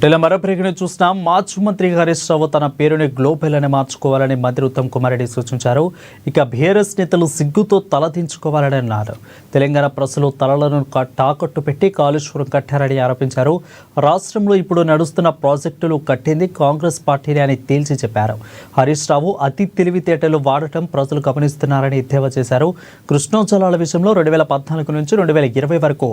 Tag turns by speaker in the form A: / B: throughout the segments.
A: ఇటీవల మరో ప్రకటన చూస్తున్నాం. మాజీ మంత్రి హరీష్ రావు తన పేరుని గ్లోబల్ అని మార్చుకోవాలని మంత్రి ఉత్తమ్ కుమార్ రెడ్డి సూచించారు. ఇక బీఆర్ఎస్ నేతలు సిగ్గుతో తలదించుకోవాలని అన్నారు. తెలంగాణ ప్రజలు తలలను తాకట్టు పెట్టి కాళేశ్వరం కట్టారని ఆరోపించారు. రాష్ట్రంలో ఇప్పుడు నడుస్తున్న ప్రాజెక్టులు కట్టింది కాంగ్రెస్ పార్టీని అని తేల్చి చెప్పారు. హరీష్ రావు అతి తెలివితేటలు వాడటం ప్రజలు గమనిస్తున్నారని ఎద్దేవా చేశారు. కృష్ణా జలాల విషయంలో 2014 నుంచి 2020 వరకు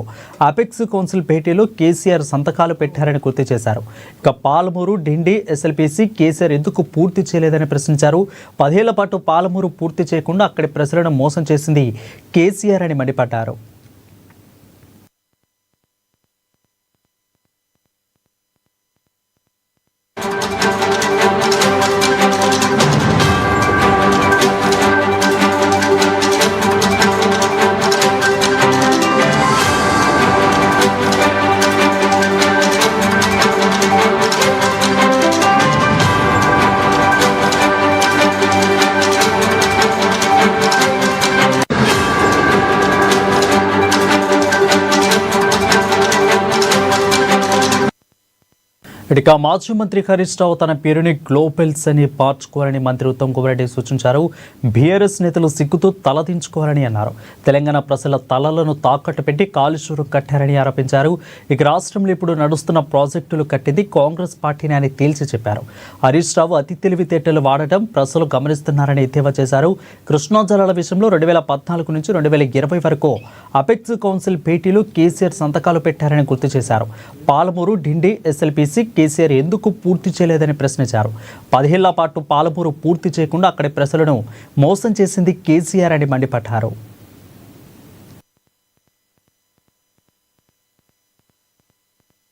A: అపెక్స్ కౌన్సిల్ భేటీలో కేసీఆర్ సంతకాలు పెట్టారని గుర్తు చేశారు. ఇక పాలమూరు డిండి ఎస్ఎల్పీసీ కేసీఆర్ ఎందుకు పూర్తి చేయలేదని ప్రశ్నించారు. 10 ఏళ్ల పాటు పాలమూరు పూర్తి చేయకుండా అక్కడి ప్రజలను మోసం చేసింది కేసీఆర్ అని మండిపడ్డారు. ఇక మాజీ మంత్రి హరీష్ రావు తన పేరుని గ్లోబల్స్ అని మార్చుకోవాలని మంత్రి ఉత్తమ్ కుమార్ రెడ్డి సూచించారు. బీఆర్ఎస్ నేతలు సిగ్గుతో తలదించుకోవాలని అన్నారు. తెలంగాణ ప్రజల తలలను తాకట్టు పెట్టి కాళేశ్వరం కట్టారని ఆరోపించారు. ఇక రాష్ట్రంలో ఇప్పుడు నడుస్తున్న ప్రాజెక్టులు కట్టింది కాంగ్రెస్ పార్టీని అని తేల్చి చెప్పారు. హరీష్ రావు అతి తెలివితేటలు వాడటం ప్రజలు గమనిస్తున్నారని ఎద్దేవా చేశారు. కృష్ణా జలాల విషయంలో 2014 నుంచి 2020 వరకు అపెక్స్ కౌన్సిల్ భేటీలో కేసీఆర్ సంతకాలు పెట్టారని గుర్తు చేశారు. పాలమూరు డిండి ఎస్ఎల్పీసీ కేసీఆర్ ఎందుకు పూర్తి చేయలేదని ప్రశ్నించారు. 10 ఏళ్ల పాటు పాలమూరు పూర్తి చేయకుండా అక్కడి ప్రజలను మోసం చేసింది కేసీఆర్ అని మండిపడ్డారు.